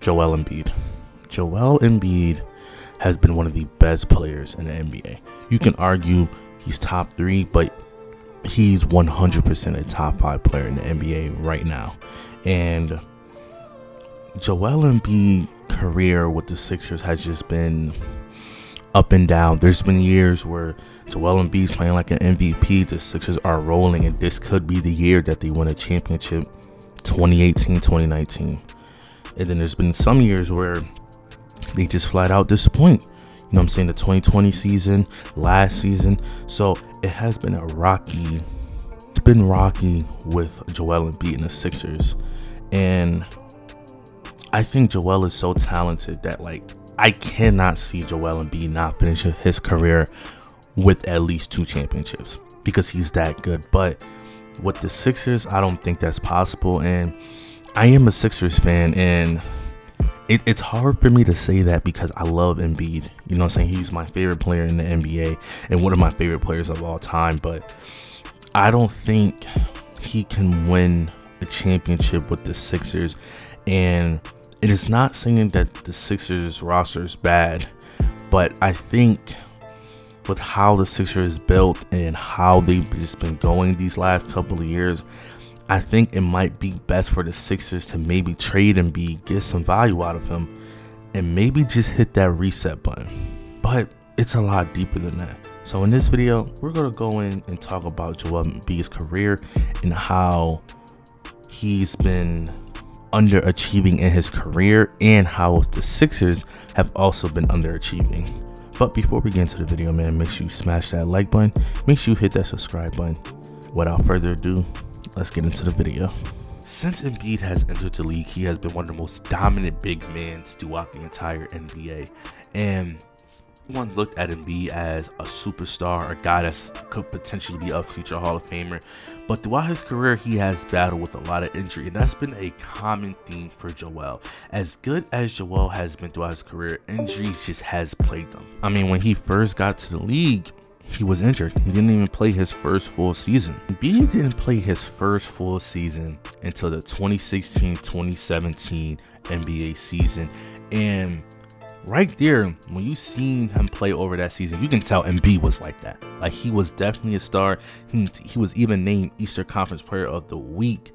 Joel Embiid. Joel Embiid has been one of the best players in the NBA. You can argue he's top 3, but he's 100% a top 5 player in the NBA right now. And Joel Embiid's career with the Sixers has just been up and down. There's been years where Joel Embiid's playing like an MVP. The Sixers are rolling, and this could be the year that they win a championship, 2018, 2019. And then there's been some years where they just flat out disappoint. You know what I'm saying? The 2020 season, last season. So it has been it's been rocky with Joel Embiid and the Sixers. And I think Joel is so talented that, like, I cannot see Joel Embiid not finishing his career with at least 2 championships because he's that good. But with the Sixers, I don't think that's possible. And I am a Sixers fan, and it's hard for me to say that because I love Embiid. You know what I'm saying? He's my favorite player in the NBA and one of my favorite players of all time. But I don't think he can win a championship with the Sixers. And it is not saying that the Sixers roster is bad, but I think with how the Sixers is built and how they've just been going these last couple of years, I think it might be best for the Sixers to maybe trade Embiid, get some value out of him, and maybe just hit that reset button. But it's a lot deeper than that. So in this video, we're going to go in and talk about Joel Embiid's career and how he's been underachieving in his career and how the Sixers have also been underachieving. But before we get into the video, man, make sure you smash that like button. Make sure you hit that subscribe button. Without further ado, let's get into the video. Since Embiid has entered the league, he has been one of the most dominant big men throughout the entire NBA. And everyone looked at Embiid as a superstar, a guy that could potentially be a future Hall of Famer. But throughout his career, he has battled with a lot of injury, and that's been a common theme for Joel. As good as Joel has been throughout his career, injury just has plagued him. I mean, when he first got to the league, he was injured. He didn't even play his first full season. Embiid didn't play his first full season until the 2016-2017 NBA season. And right there, when you seen him play over that season, you can tell Embiid was like that. Like, he was definitely a star. He was even named Eastern Conference Player of the Week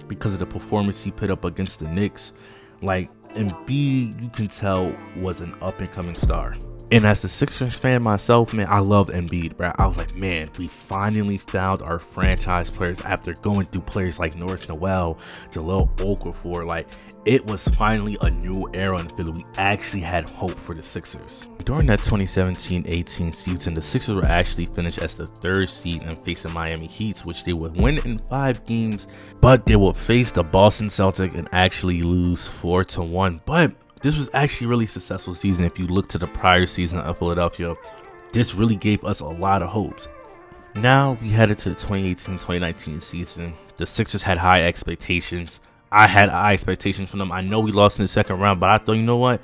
because of the performance he put up against the Knicks. Like, Embiid, you can tell, was an up-and-coming star. And as a Sixers fan myself, man, I love Embiid, bro. I was like, man, we finally found our franchise players after going through players like Norris Noel, Jahlil Okafor. Like, it was finally a new era in Philly. We actually had hope for the Sixers. During that 2017-18 season, the Sixers were actually finished as the 3rd seed and facing Miami Heat, which they would win in 5 games, but they would face the Boston Celtics and actually lose 4-1. But this was actually a really successful season. If you look to the prior season of Philadelphia, this really gave us a lot of hopes. Now we headed to the 2018-2019 season. The Sixers had high expectations. I had high expectations from them. I know we lost in the second round, but I thought, you know what?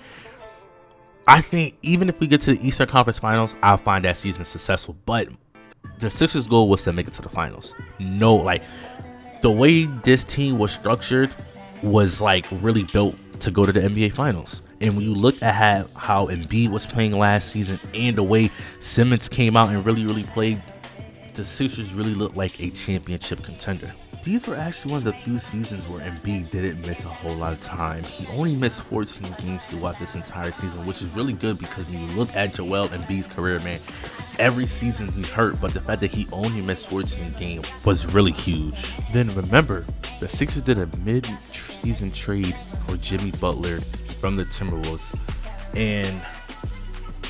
I think even if we get to the Eastern Conference Finals, I'll find that season successful. But the Sixers' goal was to make it to the finals. No, like, the way this team was structured was like really built to go to the NBA Finals. And when you look at how Embiid was playing last season and the way Simmons came out and really played, the Sixers really looked like a championship contender. These were actually one of the few seasons where Embiid didn't miss a whole lot of time. He only missed 14 games throughout this entire season, which is really good because when you look at Joel Embiid's career, man, every season he hurt, but the fact that he only missed 14 games was really huge. Then remember, the Sixers did a mid-season trade for Jimmy Butler from the Timberwolves, and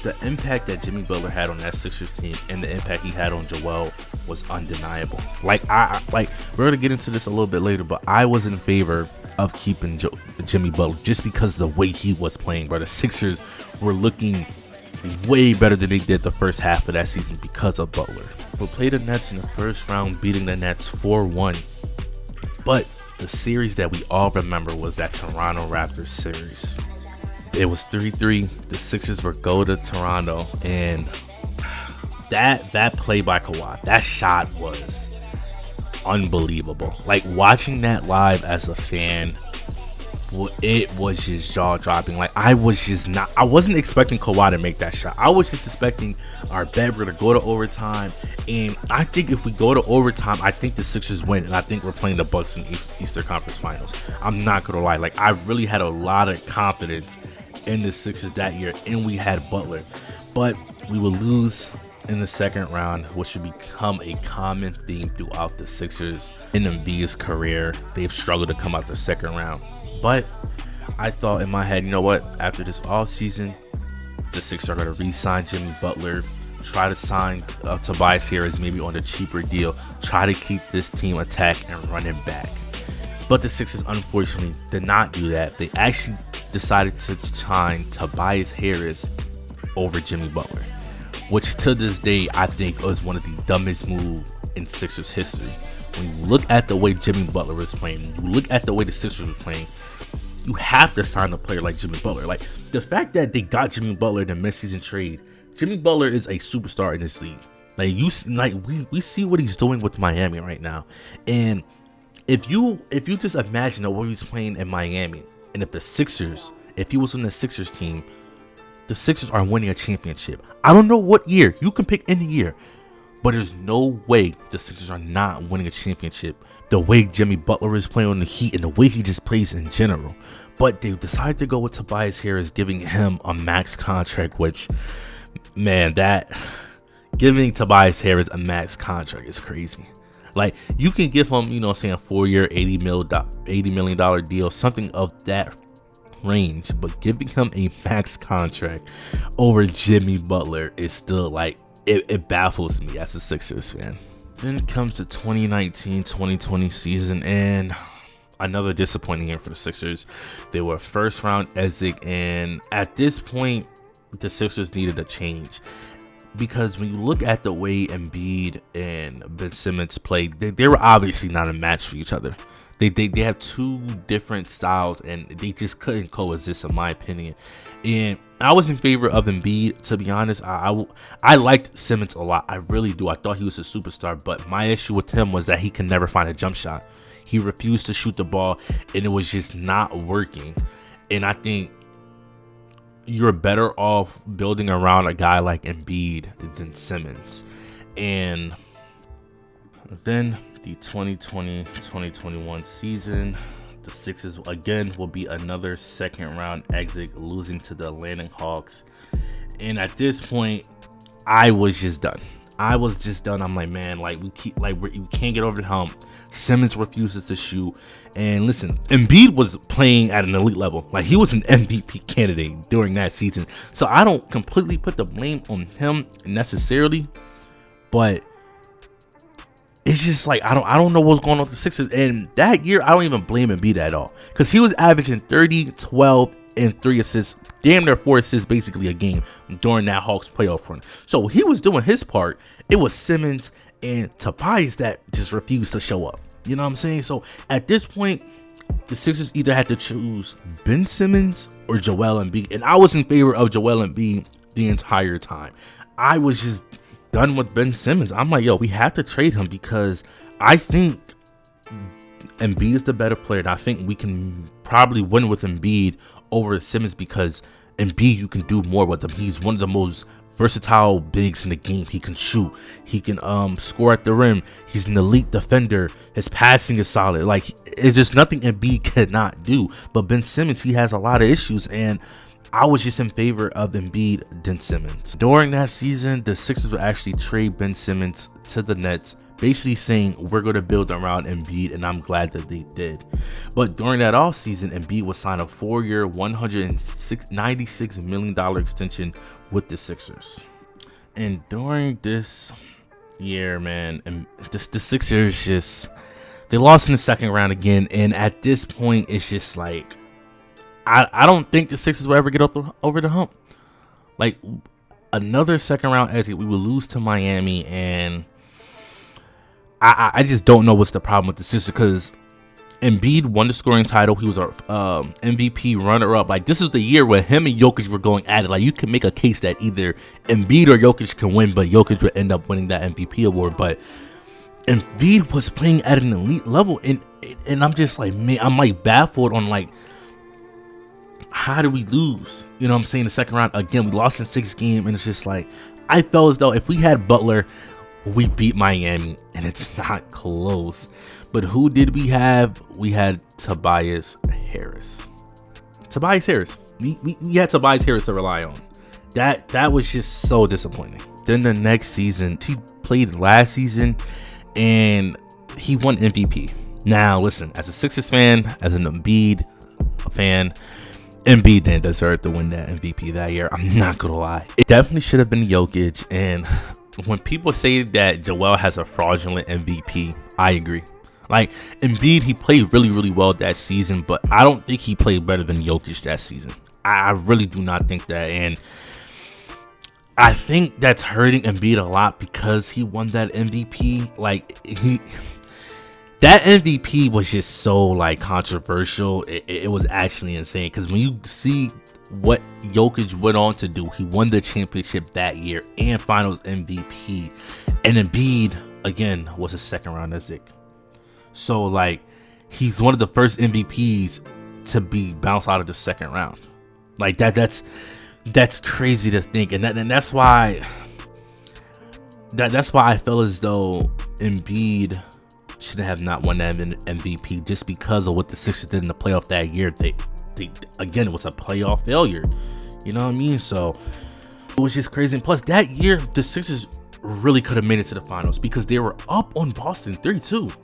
the impact that Jimmy Butler had on that Sixers team and the impact he had on Joel was undeniable. Like, we're gonna get into this a little bit later, but I was in favor of keeping Jimmy Butler just because of the way he was playing. But the Sixers were looking way better than they did the first half of that season because of Butler. We played the Nets in the first round, beating the Nets 4-1. But the series that we all remember was that Toronto Raptors series. It was 3-3. The Sixers were go to Toronto, and that play by Kawhi, that shot was unbelievable. Like, watching that live as a fan, it was just jaw dropping. Like, I wasn't expecting Kawhi to make that shot. I was just expecting our bet we're gonna go to overtime, and I think if we go to overtime, I think the Sixers win, and I think we're playing the Bucks in Eastern Conference Finals. I'm not gonna lie, like, I really had a lot of confidence in the Sixers that year, and we had Butler, but we would lose in the second round, which would become a common theme throughout the Sixers in Embiid's career. They've struggled to come out the second round. But I thought in my head, you know what? After this offseason, the Sixers are going to re-sign Jimmy Butler, try to sign Tobias Harris maybe on a cheaper deal, try to keep this team attack and running back. But the Sixers unfortunately did not do that. They actually decided to sign Tobias Harris over Jimmy Butler, which to this day I think was one of the dumbest moves in Sixers history. When you look at the way Jimmy Butler was playing, you look at the way the Sixers were playing, you have to sign a player like Jimmy Butler. Like, the fact that they got Jimmy Butler in the mid-season trade, Jimmy Butler is a superstar in this league. We see what he's doing with Miami right now. And if you just imagine what he's playing in Miami, and if he was on the Sixers team, the Sixers are winning a championship. I don't know what year. You can pick any year. But there's no way the Sixers are not winning a championship the way Jimmy Butler is playing on the Heat and the way he just plays in general. But they decided to go with Tobias Harris, giving him a max contract, which, man, giving Tobias Harris a max contract is crazy. Like, you can give him, a 4-year, $80 million deal, something of that range, but giving him a max contract over Jimmy Butler is still like, it baffles me as a Sixers fan. Then it comes to 2019-2020 season, and another disappointing year for the Sixers. They were first round exit, and at this point, the Sixers needed a change. Because when you look at the way Embiid and Ben Simmons played, they were obviously not a match for each other. They have two different styles, and they just couldn't coexist, in my opinion. And I was in favor of Embiid, to be honest. I liked Simmons a lot. I really do. I thought he was a superstar, but my issue with him was that he could never find a jump shot. He refused to shoot the ball, and it was just not working. And I think you're better off building around a guy like Embiid than Simmons. And then the 2020-2021 season, the Sixers again will be another second round exit, losing to the Atlanta Hawks. And at this point, I was just done. I'm like, man, we can't get over the hump. Simmons refuses to shoot. And listen, Embiid was playing at an elite level. Like, he was an MVP candidate during that season. So I don't completely put the blame on him necessarily, but it's just like, I don't know what's going on with the Sixers. And that year, I don't even blame Embiid at all, because he was averaging 30, 12, and 3 assists, damn near 4 assists basically a game during that Hawks playoff run. So he was doing his part. It was Simmons and Tobias that just refused to show up. You know what I'm saying? So at this point, the Sixers either had to choose Ben Simmons or Joel Embiid. And I was in favor of Joel Embiid the entire time. I was just done with Ben Simmons. I'm like, yo, we have to trade him, because I think Embiid is the better player. And I think we can probably win with Embiid over Simmons, because Embiid, you can do more with him. He's one of the most versatile bigs in the game. He can shoot. He can score at the rim. He's an elite defender. His passing is solid. Like, it's just nothing Embiid cannot do. But Ben Simmons, he has a lot of issues, and I was just in favor of Embiid than Simmons. During that season, the Sixers would actually trade Ben Simmons to the Nets, basically saying, we're going to build around Embiid, and I'm glad that they did. But during that offseason, Embiid would sign a 4-year, $196 million extension with the Sixers. And during this year, man, and the Sixers they lost in the second round again. And at this point, it's just like, I don't think the Sixers will ever get over the hump. Like, another second round exit, we will lose to Miami, and I just don't know what's the problem with the Sixers, because Embiid won the scoring title. He was our MVP runner-up. Like, this is the year where him and Jokic were going at it. Like, you can make a case that either Embiid or Jokic can win, but Jokic would end up winning that MVP award. But Embiid was playing at an elite level, and I'm just like, man, I'm like baffled on like how did we lose? You know what I'm saying? The second round, again, we lost in 6 games, and it's just like, I felt as though if we had Butler, we beat Miami, and it's not close. But who did we have? We had Tobias Harris. We had Tobias Harris to rely on. That was just so disappointing. Then the next season, he played last season, and he won MVP. Now, listen, as a Sixers fan, as an Embiid fan, Embiid didn't deserve to win that MVP that year. I'm not gonna lie. It definitely should have been Jokic. And when people say that Joel has a fraudulent MVP, I agree. Like, Embiid, he played really, really well that season, but I don't think he played better than Jokic that season. I really do not think that. And I think that's hurting Embiid a lot because he won that MVP. Like, that MVP was just so like controversial. It was actually insane because when you see what Jokic went on to do, he won the championship that year and Finals MVP, and Embiid again was a second round exit. So like, he's one of the first MVPs to be bounced out of the second round. Like that's crazy to think, and that's why I feel as though Embiid should have not won that MVP just because of what the Sixers did in the playoff that year. They again, it was a playoff failure. You know what I mean? So it was just crazy. And plus, that year the Sixers really could have made it to the finals because they were up on Boston 3-2.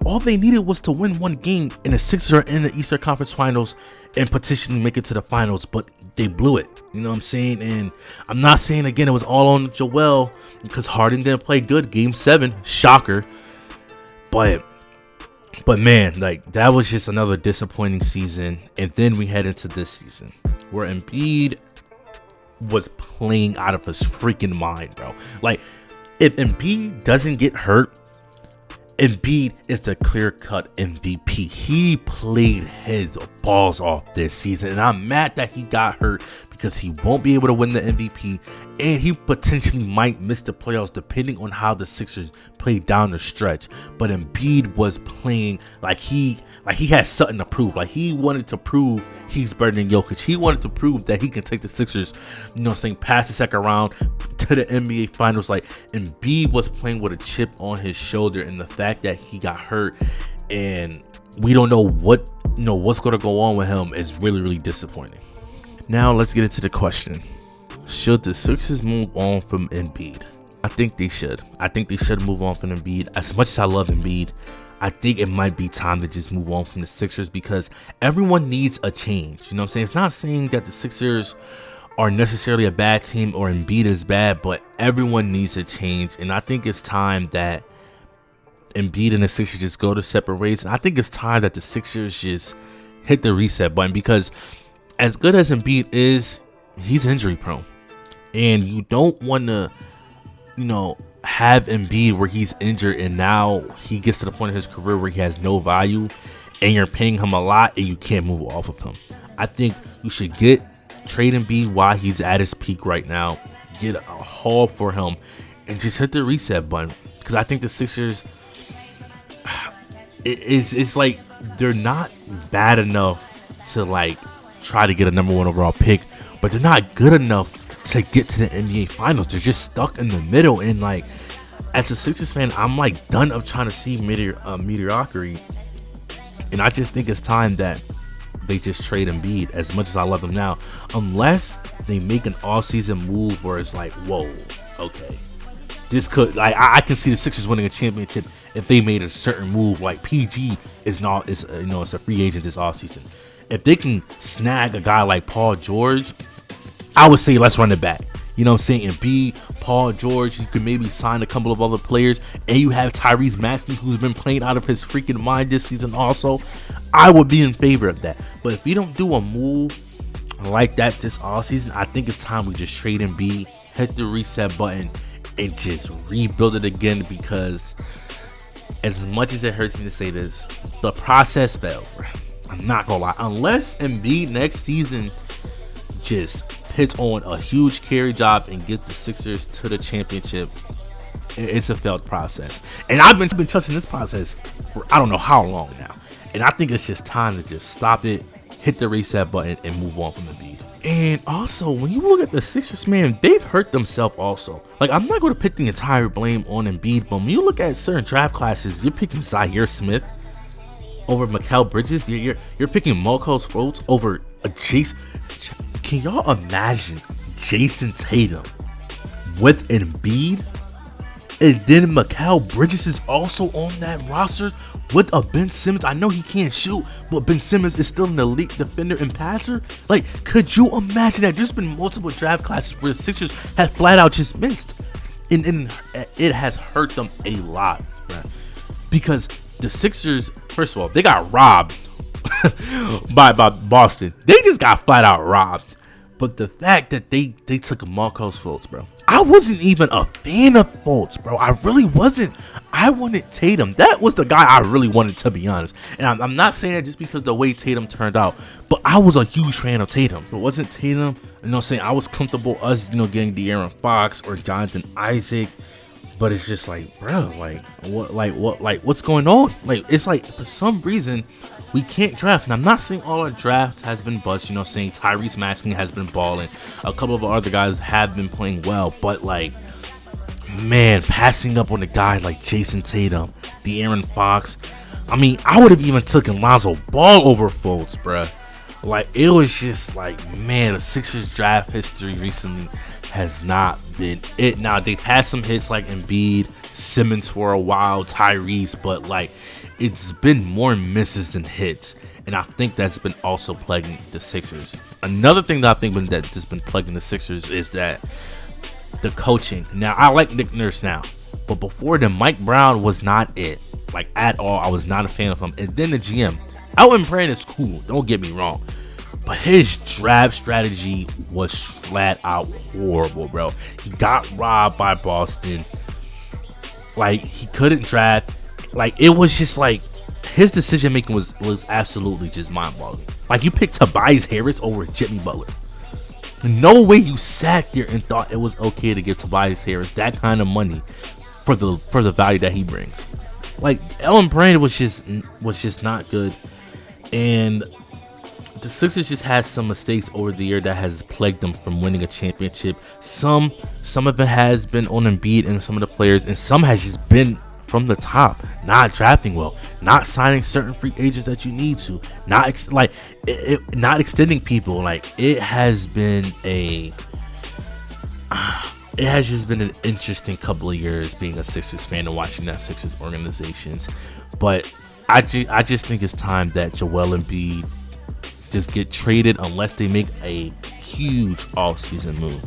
All they needed was to win one game, and the Sixers are in the Eastern Conference Finals and potentially make it to the finals, but they blew it. You know what I'm saying? And I'm not saying again it was all on Joel because Harden didn't play good. Game 7, shocker. But man, like, that was just another disappointing season. And then we head into this season where Embiid was playing out of his freaking mind, bro. Like, if Embiid doesn't get hurt, Embiid is the clear-cut MVP. He played his balls off this season, and I'm mad that he got hurt because he won't be able to win the MVP, and he potentially might miss the playoffs depending on how the Sixers play down the stretch. But Embiid was playing like he had something to prove. Like, he wanted to prove he's better than Jokic. He wanted to prove that he can take the Sixers, you know, saying past the second round to the NBA Finals. Like, Embiid was playing with a chip on his shoulder, and the fact that he got hurt and we don't know what's going to go on with him is really, really disappointing. Now let's get into the question: should the Sixers move on from Embiid? I think they should. I think they should move on from Embiid. As much as I love Embiid, I think it might be time to just move on from the Sixers because everyone needs a change. You know what I'm saying? It's not saying that the Sixers are necessarily a bad team or Embiid is bad, but everyone needs a change. And I think it's time that Embiid and the Sixers just go to separate ways. And I think it's time that the Sixers just hit the reset button because as good as Embiid is, he's injury prone. And you don't want to, have Embiid where he's injured and now he gets to the point of his career where he has no value and you're paying him a lot and you can't move off of him. I think you should trade Embiid while he's at his peak right now, get a haul for him, and just hit the reset button. Because I think the Sixers, it's like they're not bad enough to like try to get a number 1 overall pick, but they're not good enough to get to the NBA Finals. They're just stuck in the middle, and like, as a Sixers fan, I'm like done of trying to see mediocrity, and I just think it's time that they just trade Embiid. As much as I love him now, unless they make an all-season move where it's like, whoa, okay, this could, like, I can see the Sixers winning a championship if they made a certain move. Like, PG is it's a free agent this offseason. If they can snag a guy like Paul George, I would say let's run it back. You know what I'm saying? And B, Paul George, you could maybe sign a couple of other players, and you have Tyrese Maxey, who's been playing out of his freaking mind this season also. I would be in favor of that. But if you don't do a move like that this offseason, I think it's time we just trade Embiid, hit the reset button, and just rebuild it again, because as much as it hurts me to say this, the process failed. I'm not gonna lie. Unless Embiid next season just hits on a huge carry job and get the Sixers to the championship, it's a failed process. And I've been trusting this process for I don't know how long now. And I think it's just time to just stop it hit the reset button and move on from Embiid. And also, when you look at the Sixers, man, they've hurt themselves also. Like, I'm not going to put the entire blame on Embiid, but when you look at certain draft classes, you're picking Zaire Smith over Mikal Bridges. You're picking Marcos Fultz over a Jason. Can y'all imagine Jason Tatum with Embiid? And then Mikal Bridges is also on that roster with a Ben Simmons. I know he can't shoot, but Ben Simmons is still an elite defender and passer. Like, could you imagine that? There's been multiple draft classes where the Sixers have flat out just missed. And it has hurt them a lot, man. Because the Sixers, first of all, they got robbed by Boston. They just got flat out robbed. But the fact that they took Marcos Fultz, bro. I wasn't even a fan of Fultz, bro. I really wasn't. I wanted Tatum. That was the guy I really wanted, to be honest. And I'm not saying that just because the way Tatum turned out, but I was a huge fan of Tatum. If it wasn't Tatum, you know what I'm saying, I was comfortable us, getting De'Aaron Fox or Jonathan Isaac. But it's just like, bro, what's going on? Like, it's like, for some reason, we can't draft. And I'm not saying all our drafts has been bust, saying Tyrese Maxey has been balling. A couple of our other guys have been playing well. But, like, man, passing up on a guy like Jason Tatum, De'Aaron Fox. I mean, I would have even taken Lonzo Ball over Fultz, bro. Like, it was just like, man, the Sixers draft history recently has not been it. Now, they've had some hits like Embiid, Simmons for a while, Tyrese, but like, it's been more misses than hits, and I think that's been also plaguing the Sixers. Another thing that I think that's been plaguing the Sixers is that the coaching. Now, I like Nick Nurse now, but before then, Mike Brown was not it, like, at all. I was not a fan of him. And then the GM, Elton Brand is cool, don't get me wrong, but his draft strategy was flat out horrible, bro. He got robbed by Boston. Like, he couldn't draft. Like, it was just like, his decision making was absolutely just mind-boggling. Like, you picked Tobias Harris over Jimmy Butler. No way you sat there and thought it was okay to give Tobias Harris that kind of money for the value that he brings. Like, Elton Brand was just not good. And the Sixers just had some mistakes over the year that has plagued them from winning a championship. Some of it has been on Embiid and some of the players, and some has just been from the top, not drafting well, not signing certain free agents that you need to, not extending people. Like, it has just been an interesting couple of years being a Sixers fan and watching that Sixers organizations. But I just think it's time that Joel Embiid just get traded unless they make a huge offseason move.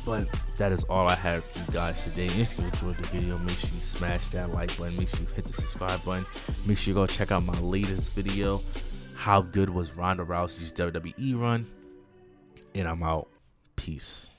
But that is all I have for you guys today. If you enjoyed the video, make sure you smash that like button. Make sure you hit the subscribe button. Make sure you go check out my latest video. How good was Ronda Rousey's WWE run? And I'm out. Peace.